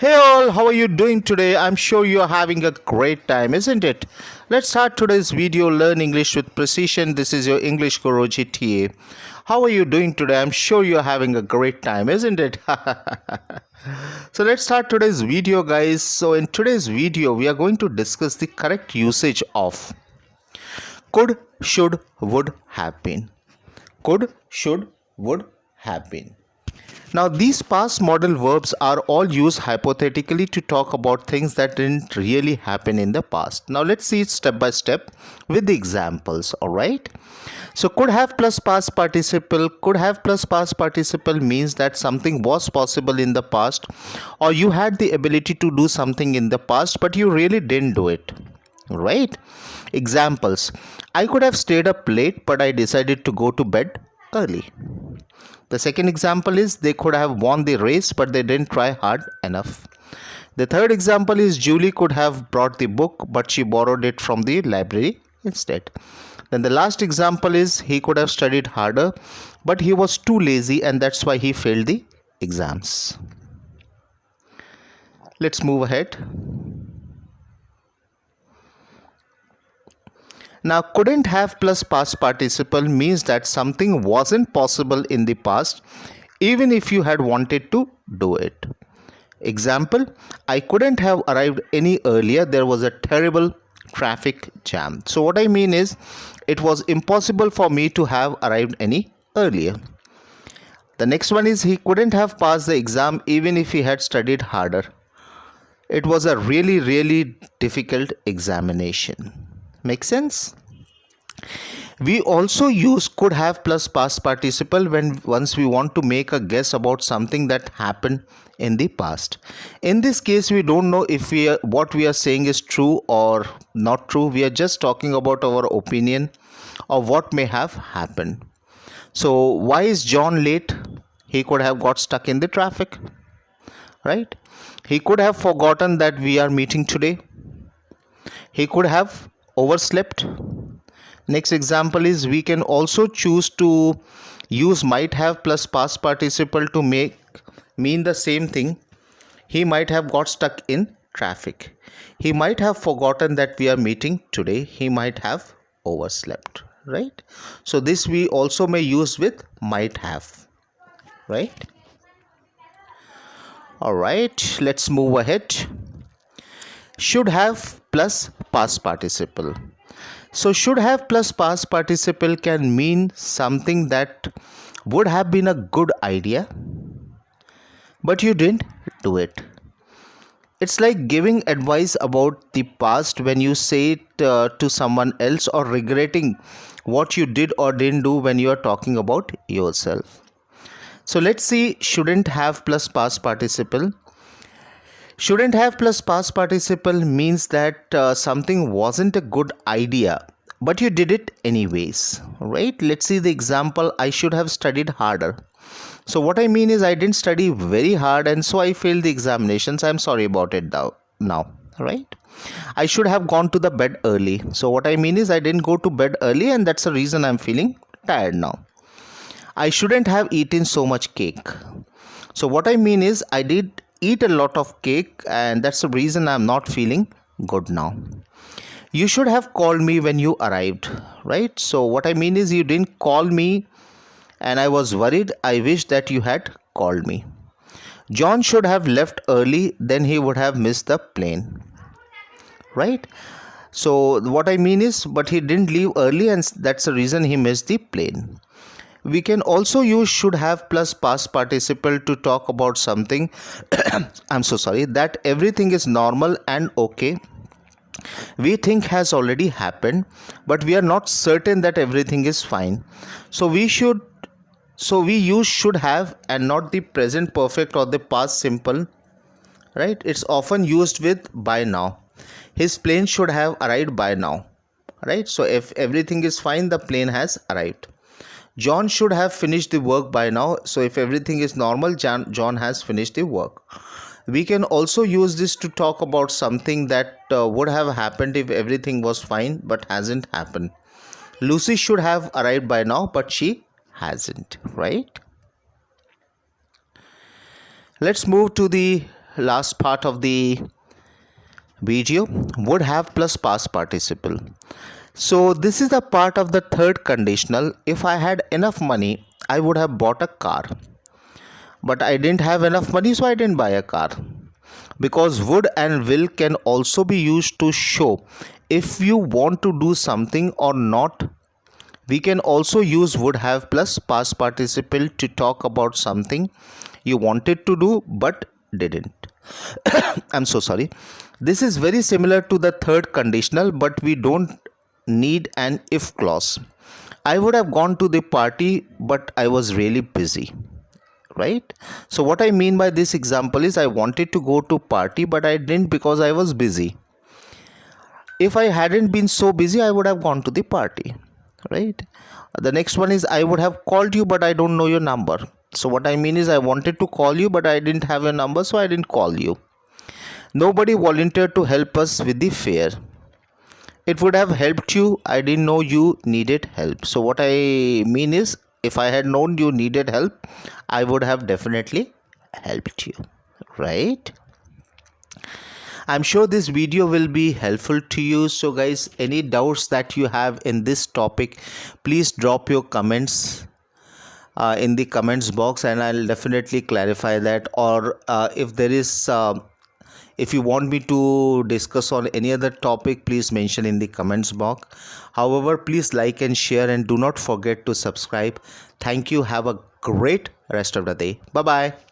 Hey all, how are you doing today? I'm sure you're having a great time, isn't it? Let's start today's video, Learn English with Precision. This is your English Guru GTA. How are you doing today? I'm sure you're having a great time, isn't it? So let's start today's video, guys. So in today's video, we are going to discuss the correct usage of could, should, would have been. Could, should, would have been. Now, these past modal verbs are all used hypothetically to talk about things that didn't really happen in the past. Now, let's see it step by step with the examples, alright? So, could have plus past participle. Could have plus past participle means that something was possible in the past, or you had the ability to do something in the past, but you really didn't do it, right? Examples: I could have stayed up late, but I decided to go to bed early. The second example is they could have won the race but they didn't try hard enough. The third example is Julie could have brought the book but she borrowed it from the library instead. Then the last example is he could have studied harder but he was too lazy and that's why he failed the exams. Let's move ahead. Now, couldn't have plus past participle means that something wasn't possible in the past, even if you had wanted to do it. Example: I couldn't have arrived any earlier. There was a terrible traffic jam. So, what I mean is, it was impossible for me to have arrived any earlier. The next one is he couldn't have passed the exam even if he had studied harder. It was a really difficult examination. Make sense? We also use could have plus past participle once we want to make a guess about something that happened in the past. In this case, we don't know if what we are saying is true or not true. We are just talking about our opinion of what may have happened. So, why is John late? He could have got stuck in the traffic, right? He could have forgotten that we are meeting today. He could have overslept. Next example is we can also choose to use might have plus past participle to mean the same thing. He might have got stuck in traffic. He might have forgotten that we are meeting today. He might have overslept, right? So this we also may use with might have, right? All right, let's move ahead. Should have plus past participle. So should have plus past participle can mean something that would have been a good idea, but you didn't do it. It's like giving advice about the past when you say it to someone else, or regretting what you did or didn't do when you are talking about yourself. So let's see shouldn't have plus past participle. Shouldn't have plus past participle means that something wasn't a good idea, but you did it anyways, right? Let's see the example. I should have studied harder. So what I mean is I didn't study very hard and so I failed the examinations. I'm sorry about it now, right? I should have gone to the bed early. So what I mean is I didn't go to bed early and that's the reason I'm feeling tired now. I shouldn't have eaten so much cake. So what I mean is I did eat a lot of cake and that's the reason I'm not feeling good now. You should have called me when you arrived, right? So what I mean is you didn't call me and I was worried. I wish that you had called me. John should have left early, then he would have missed the plane, right? So what I mean is, but he didn't leave early and that's the reason he missed the plane. We can also use should have plus past participle to talk about something that everything is normal and okay. We think has already happened, but we are not certain that everything is fine. So we use should have and not the present perfect or the past simple, right? It's often used with by now. His plane should have arrived by now, right? So if everything is fine, the plane has arrived. John should have finished the work by now. So if everything is normal, John has finished the work. We can also use this to talk about something that would have happened if everything was fine but hasn't happened. Lucy should have arrived by now, but she hasn't, right? Let's move to the last part of the video, would have plus past participle. So this is the part of the third conditional. If I had enough money, I would have bought a car. But I didn't have enough money, so I didn't buy a car. Because would and will can also be used to show if you want to do something or not. We can also use would have plus past participle to talk about something you wanted to do but didn't. I'm so sorry. This is very similar to the third conditional, but we don't need an if clause. I would have gone to the party, but I was really busy. Right? So what I mean by this example is I wanted to go to party, but I didn't because I was busy. If I hadn't been so busy, I would have gone to the party. Right? The next one is I would have called you, but I don't know your number. So what I mean is I wanted to call you, but I didn't have your number, so I didn't call you. Nobody volunteered to help us with the fare. It would have helped you. I didn't know you needed help. So what I mean is if I had known you needed help, I would have definitely helped you. Right? I'm sure this video will be helpful to you. So guys, any doubts that you have in this topic, please drop your comments in the comments box and I'll definitely clarify that. Or if there is if you want me to discuss on any other topic, please mention in the comments box. However, please like and share and do not forget to subscribe. Thank you. Have a great rest of the day. Bye bye.